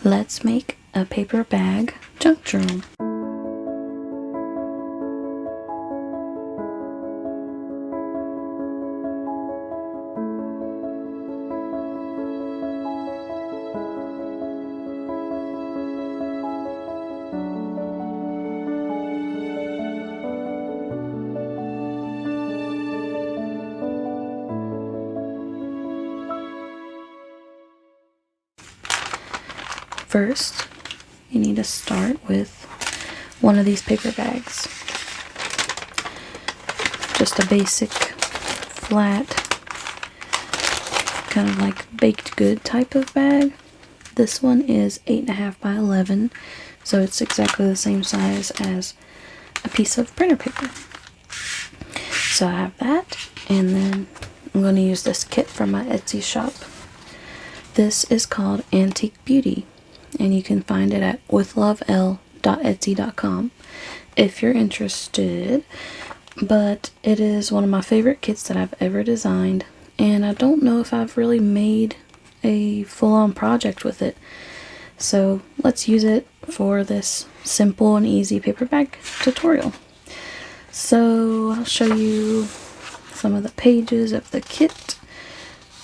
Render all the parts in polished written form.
Let's make a paper bag junk journal. First, you need to start with one of these paper bags. Just a basic, flat, kind of like baked good type of bag. This one is 8.5 by 11, so it's exactly the same size as a piece of printer paper. So I have that, and then I'm going to use this kit from my Etsy shop. This is called Antique Beauty, and you can find it at withlovell.etsy.com if you're interested. But it is one of my favorite kits that I've ever designed, and I don't know if I've really made a full-on project with it. So let's use it for this simple and easy paper bag tutorial. So I'll show you some of the pages of the kit.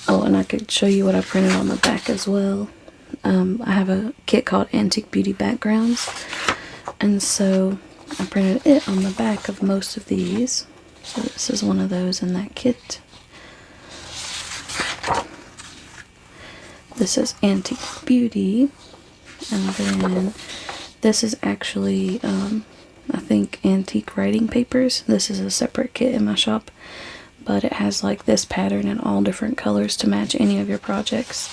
Oh, and I could show you what I printed on the back as well. I have a kit called Antique Beauty Backgrounds, and so I printed it on the back of most of these. So this is one of those in that kit. This is Antique Beauty, and then this is actually, I think, Antique Writing Papers. This is a separate kit in my shop, but it has like this pattern in all different colors to match any of your projects,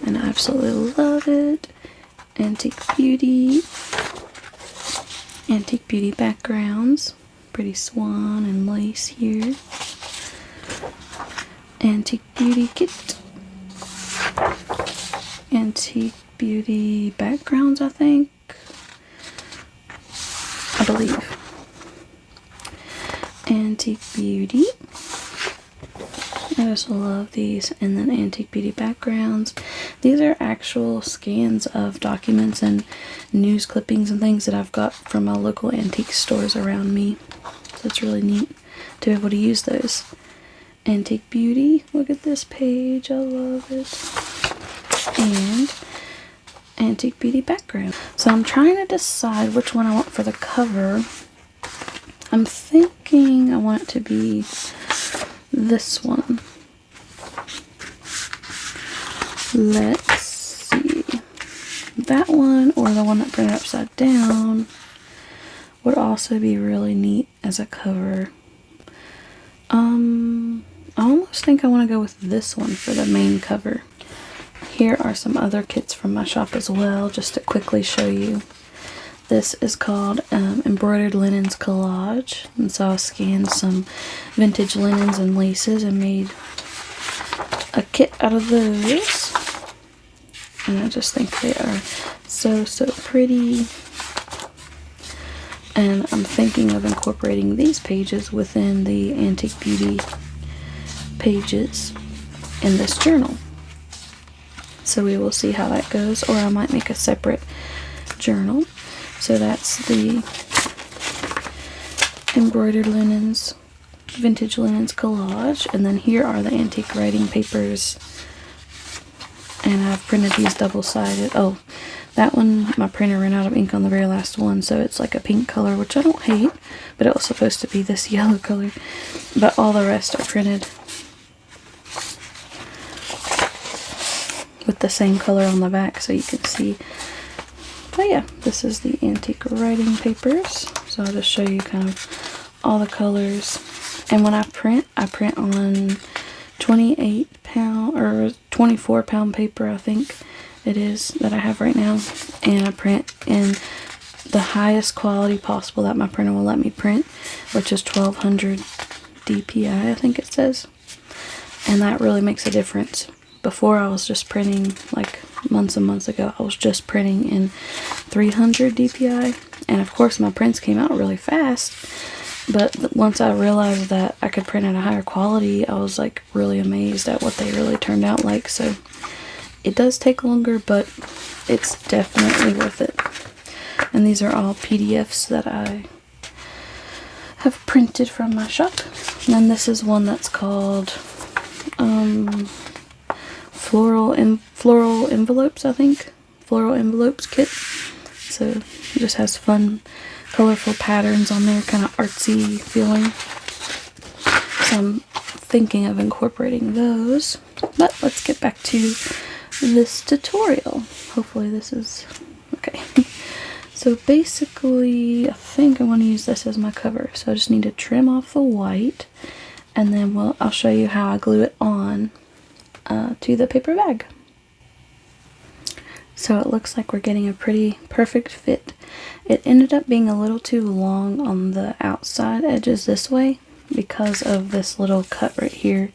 and I absolutely love it. Antique Beauty Backgrounds, pretty swan and lace here. Antique Beauty Kit, Antique Beauty Backgrounds, I believe. Antique Beauty. I just love these. And then Antique Beauty Backgrounds. These are actual scans of documents and news clippings and things that I've got from my local antique stores around me. So it's really neat to be able to use those. Antique Beauty. Look at this page. I love it. And Antique Beauty Background. So I'm trying to decide which one I want for the cover. I'm thinking I want it to be this one. Let's see. That one, or the one that printed upside down, would also be really neat as a cover. I almost think I want to go with this one for the main cover. Here are some other kits from my shop as well, just to quickly show you. This is called Embroidered Linens Collage, and so I scanned some vintage linens and laces and made a kit out of those. And I just think they are so pretty. And I'm thinking of incorporating these pages within the Antique Beauty pages in this journal. So we will see how that goes, or I might make a separate journal. So that's the Embroidered Linens, Vintage Linens Collage. And then here are the Antique Writing Papers. And I've printed these double-sided. Oh, that one, my printer ran out of ink on the very last one, so it's like a pink color, which I don't hate. But it was supposed to be this yellow color. But all the rest are printed with the same color on the back, so you can see. But yeah, this is the Antique Writing Papers. So I'll just show you kind of all the colors. And when I print on 28 pound or 24 pound paper, I think it is, that I have right now. And I print in the highest quality possible that my printer will let me print, which is 1200 DPI, I think it says. And that really makes a difference. Before, I was just printing, like months and months ago, I was just printing in 300 DPI, and of course my prints came out really fast, but once I realized that I could print at a higher quality, I was like really amazed at what they really turned out like. So It does take longer, but it's definitely worth it. And these are all PDFs that I have printed from my shop. And then this is one that's called floral envelopes, I think. Floral envelopes kit. So it just has fun, colorful patterns on there, kind of artsy feeling. So I'm thinking of incorporating those. But let's get back to this tutorial. Hopefully this is okay. So basically, I think I want to use this as my cover. So I just need to trim off the white, and then I'll show you how I glue it on to the paper bag. So it looks like we're getting a pretty perfect fit. It ended up being a little too long on the outside edges this way because of this little cut right here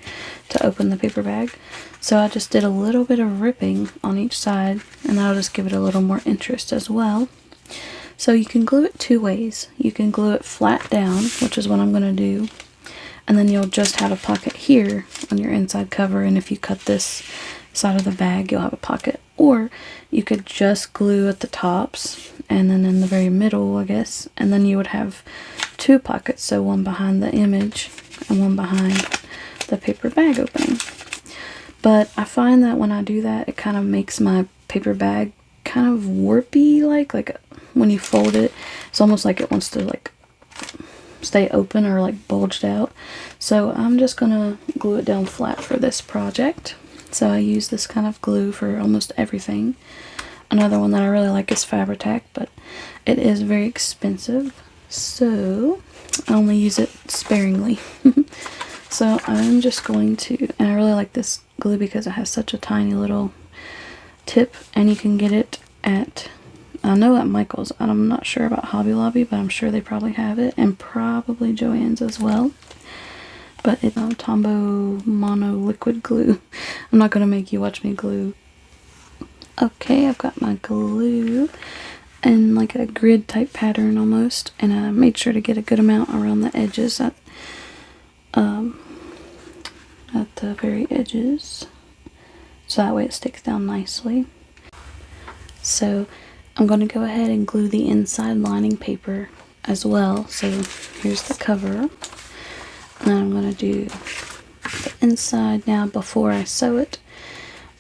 to open the paper bag. So I just did a little bit of ripping on each side, and that'll just give it a little more interest as well. So you can glue it two ways. You can glue it flat down, which is what I'm going to do, and then you'll just have a pocket here on your inside cover, and if you cut this side of the bag, you'll have a pocket. Or you could just glue at the tops and then in the very middle, I guess, and then you would have two pockets, so one behind the image and one behind the paper bag opening. But I find that when I do that, it kind of makes my paper bag kind of warpy, like when you fold it, it's almost like it wants to like stay open or like bulged out. So I'm just gonna glue it down flat for this project. So I use this kind of glue for almost everything. Another one that I really like is Fabri-Tac, but it is very expensive, so I only use it sparingly. So I'm just going to, and I really like this glue because it has such a tiny little tip, and you can get it at, I know at Michael's, I'm not sure about Hobby Lobby, but I'm sure they probably have it, and probably Joann's as well. But it's Tombow Mono Liquid Glue. I'm not going to make you watch me glue. Okay, I've got my glue in like a grid type pattern almost, and I made sure to get a good amount around the edges at the very edges, so that way it sticks down nicely. So I'm going to go ahead and glue the inside lining paper as well. So here's the cover. And then I'm going to do the inside now before I sew it,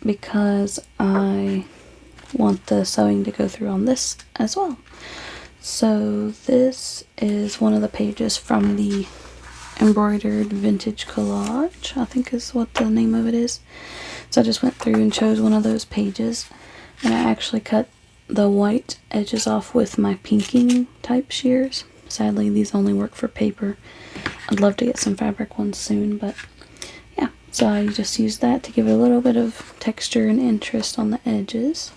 because I want the sewing to go through on this as well. So this is one of the pages from the Embroidered Vintage Collage, I think is what the name of it is. So I just went through and chose one of those pages, and I actually cut the white edges off with my pinking type shears. Sadly, these only work for paper. I'd love to get some fabric ones soon, but yeah. So I just used that to give it a little bit of texture and interest on the edges.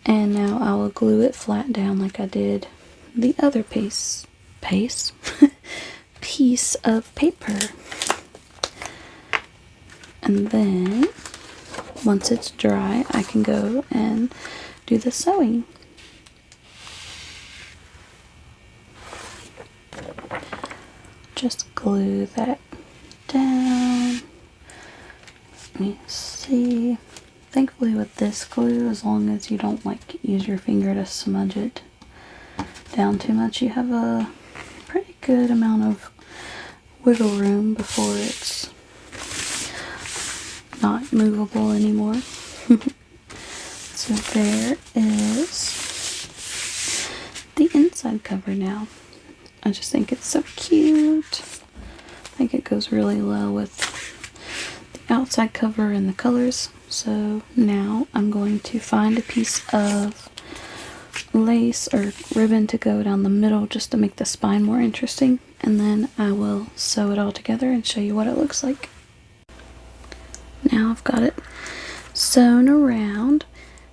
And now I will glue it flat down like I did the other piece of paper. And then once it's dry, I can go and do the sewing. Just glue that down. Let me see. Thankfully with this glue, as long as you don't like use your finger to smudge it down too much, you have a pretty good amount of wiggle room before it's not movable anymore. So there is the inside cover now. I just think it's so cute. I think it goes really well with the outside cover and the colors. So now I'm going to find a piece of lace or ribbon to go down the middle just to make the spine more interesting, and then I will sew it all together and show you what it looks like. Now I've got it sewn around.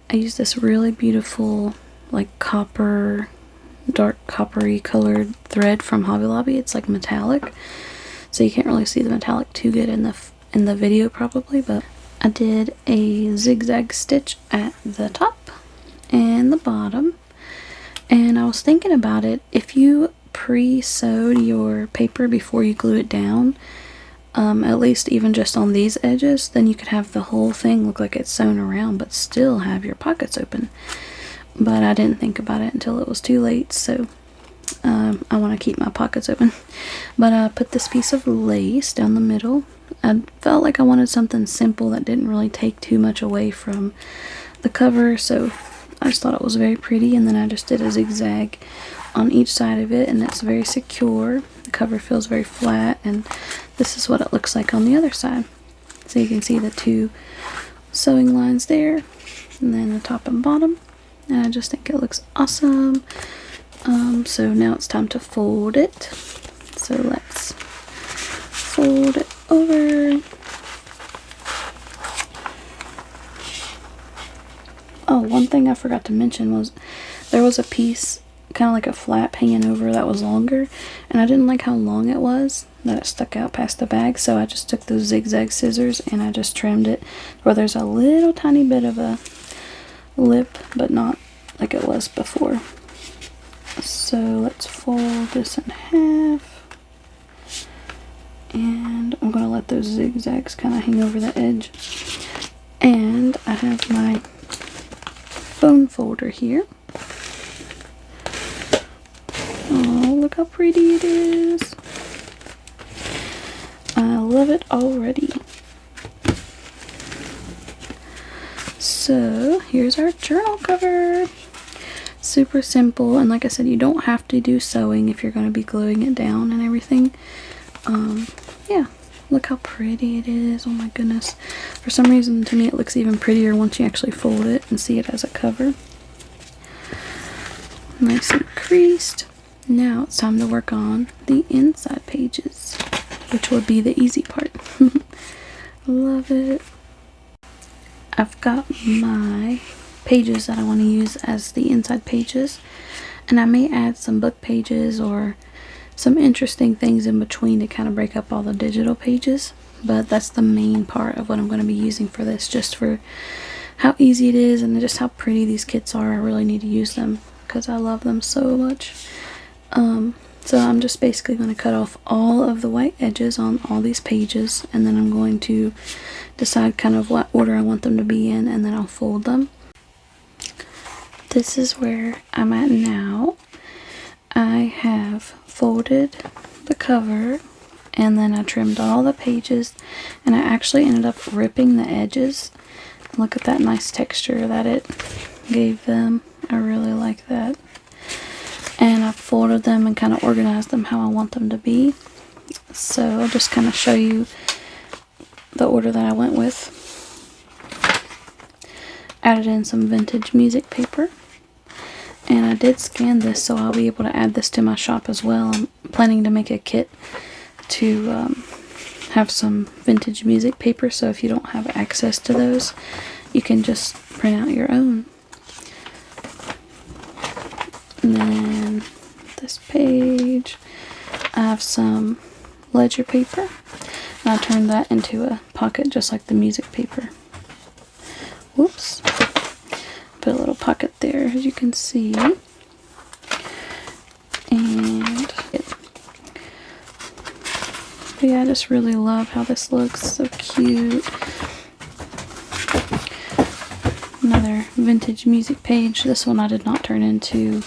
I use this really beautiful like copper, dark coppery colored thread from Hobby Lobby. It's like metallic, so you can't really see the metallic too good in the video probably, but I did a zigzag stitch at the top and the bottom, and I was thinking about it, if you pre-sewed your paper before you glue it down, at least even just on these edges, then you could have the whole thing look like it's sewn around but still have your pockets open. But I didn't think about it until it was too late, so I want to keep my pockets open. But I put this piece of lace down the middle. I felt like I wanted something simple that didn't really take too much away from the cover, so I just thought it was very pretty, and then I just did a zigzag on each side of it, and it's very secure. The cover feels very flat, and this is what it looks like on the other side. So you can see the two sewing lines there, and then the top and bottom, and I just think it looks awesome. So now it's time to fold it. So let's fold it over. Oh, one thing I forgot to mention was there was a piece, kind of like a flap hanging over, that was longer, and I didn't like how long it was, that it stuck out past the bag, so I just took those zigzag scissors and I just trimmed it where there's a little tiny bit of a lip, but not like it was before. So let's fold this in half, and I'm going to let those zigzags kind of hang over the edge. And I have my bone folder here. Oh, look how pretty it is. I love it already. So here's our journal cover. Super simple, and like I said, you don't have to do sewing if you're going to be gluing it down and everything. Yeah, look how pretty it is. Oh my goodness. For some reason, to me, it looks even prettier once you actually fold it and see it as a cover. Nice and creased. Now it's time to work on the inside pages, which will be the easy part. Love it. I've got my pages that I want to use as the inside pages, and I may add some book pages or some interesting things in between to kind of break up all the digital pages, but that's the main part of what I'm going to be using for this, just for how easy it is and just how pretty these kits are. I really need to use them because I love them so much. So I'm just basically going to cut off all of the white edges on all these pages, and then I'm going to decide kind of what order I want them to be in, and then I'll fold them. This is where I'm at now. I have folded the cover, and then I trimmed all the pages, and I actually ended up ripping the edges. Look at that nice texture that it gave them. I really like that. And I folded them and kind of organized them how I want them to be. So I'll just kind of show you the order that I went with. Added in some vintage music paper. And I did scan this, so I'll be able to add this to my shop as well. I'm planning to make a kit to have some vintage music paper, so if you don't have access to those, you can just print out your own. And then this page, I have some ledger paper, and I turned that into a pocket just like the music paper. Whoops. Put a little pocket there, as you can see. And yeah, I just really love how this looks. So cute. Another vintage music page. This one I did not turn into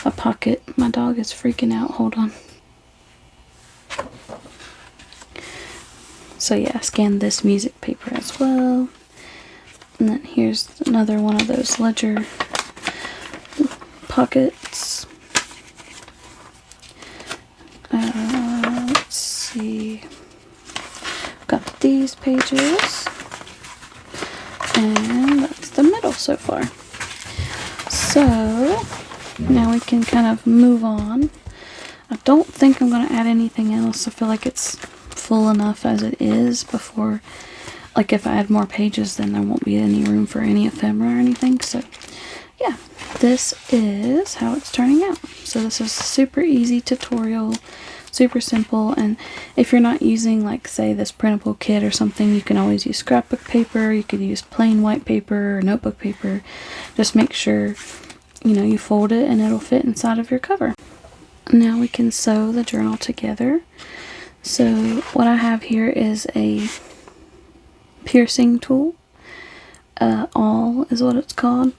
a pocket. My dog is freaking out. Hold on. So yeah, I scanned this music paper as well. And then here's another one of those ledger pockets. Let's see. I've got these pages. And that's the middle so far. So now we can kind of move on. I don't think I'm going to add anything else. I feel like it's full enough as it is before, like if I add more pages, then there won't be any room for any ephemera or anything. So yeah, this is how it's turning out. So this is a super easy tutorial, super simple, and if you're not using, like, say, this printable kit or something, you can always use scrapbook paper, you could use plain white paper or notebook paper. Just make sure, you know, you fold it and it'll fit inside of your cover. Now we can sew the journal together. So what I have here is a piercing tool. Awl is what it's called.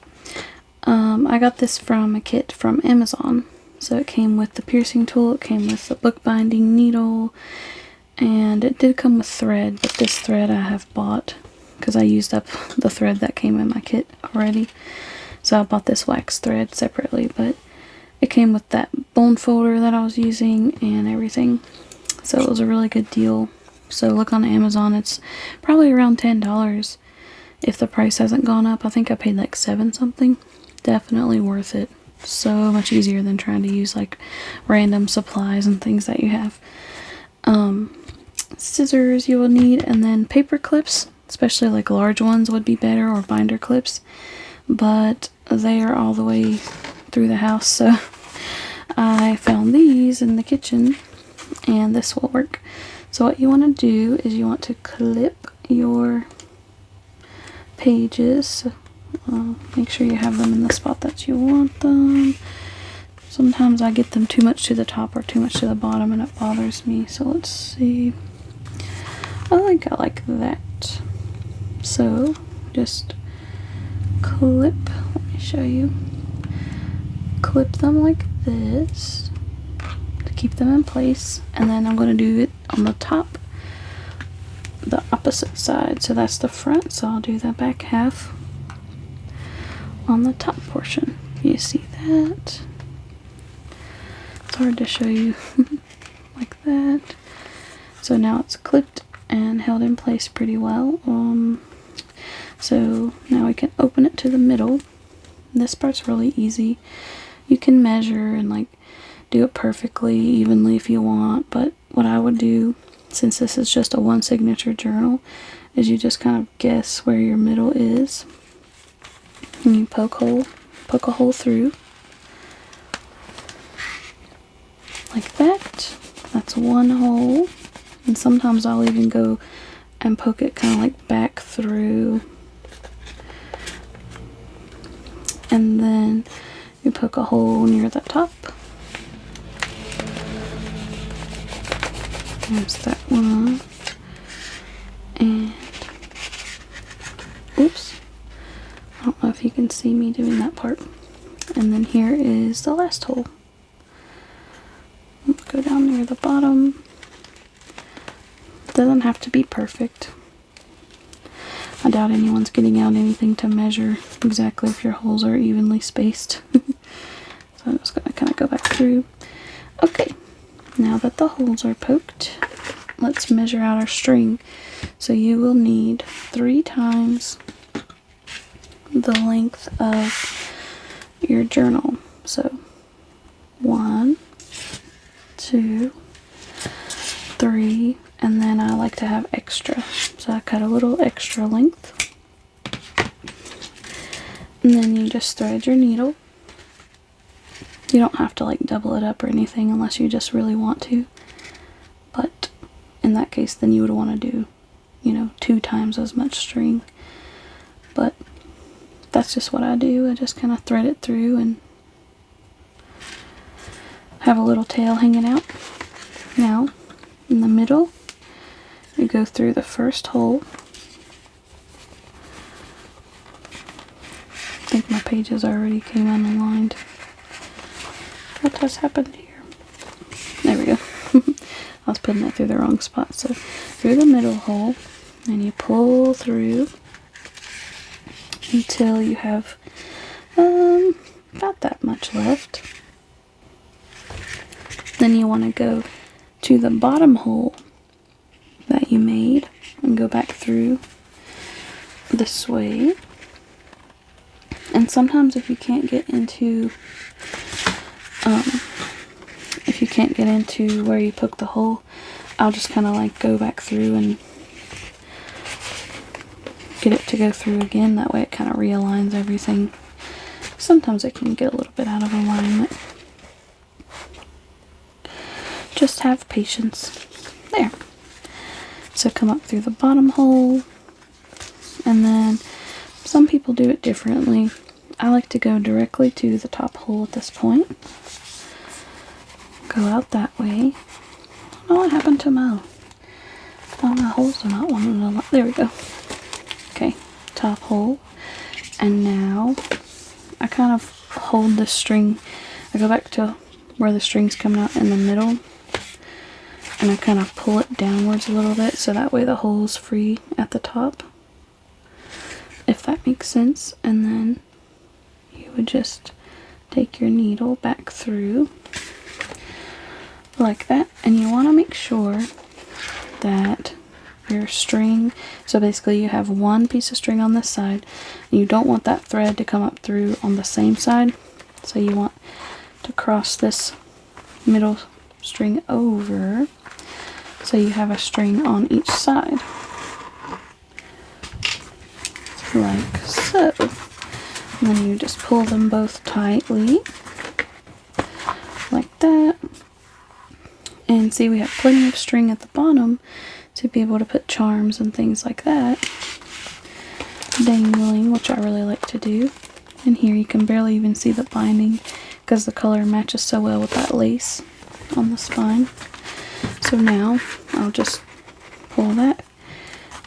I got this from a kit from Amazon. So it came with the piercing tool, it came with the bookbinding needle, and it did come with thread, but this thread I have bought because I used up the thread that came in my kit already. So I bought this wax thread separately, but it came with that bone folder that I was using and everything. So it was a really good deal. So look on Amazon, it's probably around $10 if the price hasn't gone up. I think I paid like $7 something. Definitely worth it. So much easier than trying to use like random supplies and things that you have. Scissors you will need, and then paper clips, especially like large ones would be better, or binder clips, but they are all the way through the house, so I found these in the kitchen and this will work. So what you want to do is you want to clip your pages. Make sure you have them in the spot that you want them. Sometimes I get them too much to the top or too much to the bottom and it bothers me. So let's see. I think I like that. So just clip, let me show you. Clip them like this to keep them in place, and then I'm going to do it on the top, the opposite side. So that's the front, so I'll do the back half on the top portion. You see that? It's hard to show you like that. So now it's clipped and held in place pretty well. So now we can open it to the middle. This part's really easy. You can measure and like do it perfectly, evenly if you want, but what I would do, since this is just a one signature journal, is you just kind of guess where your middle is. And you poke a hole through. Like that. That's one hole. And sometimes I'll even go and poke it kind of like back through. And then you poke a hole near the top. There's that one. And oops. I don't know if you can see me doing that part. And then here is the last hole. Let's go down near the bottom. Doesn't have to be perfect. I doubt anyone's getting out anything to measure exactly if your holes are evenly spaced. So I'm just going to kind of go back through. Okay, now that the holes are poked, let's measure out our string. So you will need 3 times the length of your journal. So 1, 2, 3, and then I like to have extra. So I cut a little extra length. And then you just thread your needle. You don't have to like double it up or anything unless you just really want to. But in that case, then you would want to do, 2 times as much string. But that's just what I do. I just kind of thread it through and have a little tail hanging out. Now, in the middle, you go through the first hole. I think my pages already came unaligned. What has happened here? There we go. I was putting it through the wrong spot. So through the middle hole, and you pull through until you have about that much left. Then you want to go to the bottom hole that you made and go back through this way. And sometimes if you can't get into where you poked the hole, I'll just kind of like go back through and get it to go through again. That way it kind of realigns everything. Sometimes it can get a little bit out of alignment. Just have patience. There. So come up through the bottom hole, and then some people do it differently. I like to go directly to the top hole at this point. Go out that way. don't know what happened to my, oh, my holes are not wanting to, there we go. Okay, top hole. And now I kind of hold the string, I go back to where the string's coming out in the middle, and I kind of pull it downwards a little bit so that way the hole's free at the top, if that makes sense. And then you would just take your needle back through like that, and you want to make sure that your string, so basically you have one piece of string on this side, and you don't want that thread to come up through on the same side, so you want to cross this middle string over so you have a string on each side, like so. And then you just pull them both tightly like that, and see, we have plenty of string at the bottom to be able to put charms and things like that dangling, which I really like to do. And here you can barely even see the binding because the color matches so well with that lace on the spine. So now I'll just pull that,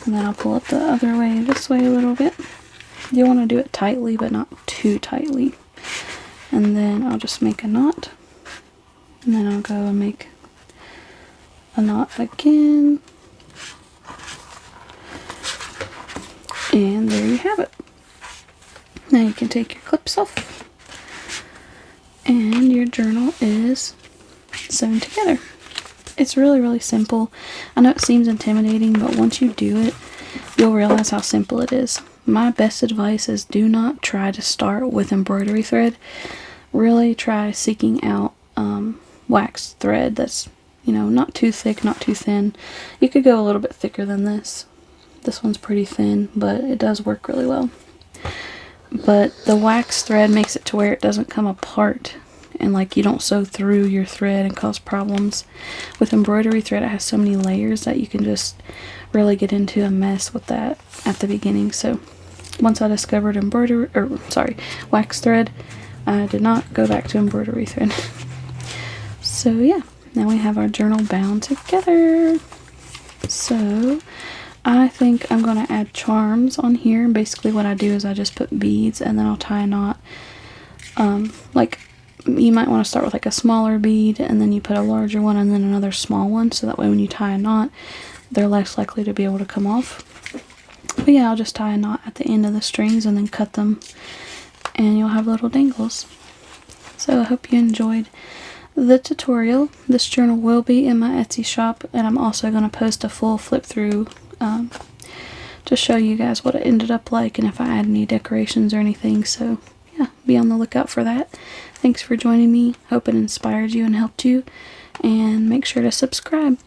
and then I'll pull it the other way, this way a little bit. You want to do it tightly, but not too tightly. And then I'll just make a knot, and then I'll go and make a knot again. And there you have it. Now you can take your clips off, and your journal is sewn together. It's really, really simple. I know it seems intimidating, but once you do it, you'll realize how simple it is. My best advice is do not try to start with embroidery thread. Really try seeking out wax thread that's, you know, not too thick, not too thin. You could go a little bit thicker than this. This one's pretty thin, but it does work really well. But the wax thread makes it to where it doesn't come apart, and like you don't sew through your thread and cause problems. With embroidery thread, it has so many layers that you can just really get into a mess with that at the beginning. So once I discovered wax thread, I did not go back to embroidery thread. So yeah, now we have our journal bound together. So I think I'm going to add charms on here. Basically what I do is I just put beads, and then I'll tie a knot. Like you might want to start with like a smaller bead, and then you put a larger one, and then another small one, so that way when you tie a knot, they're less likely to be able to come off. But yeah, I'll just tie a knot at the end of the strings and then cut them, and you'll have little dangles. So I hope you enjoyed the tutorial. This journal will be in my Etsy shop, and I'm also going to post a full flip through to show you guys what it ended up like and if I add any decorations or anything. So yeah, be on the lookout for that. Thanks for joining me. Hope it inspired you and helped you, and make sure to subscribe.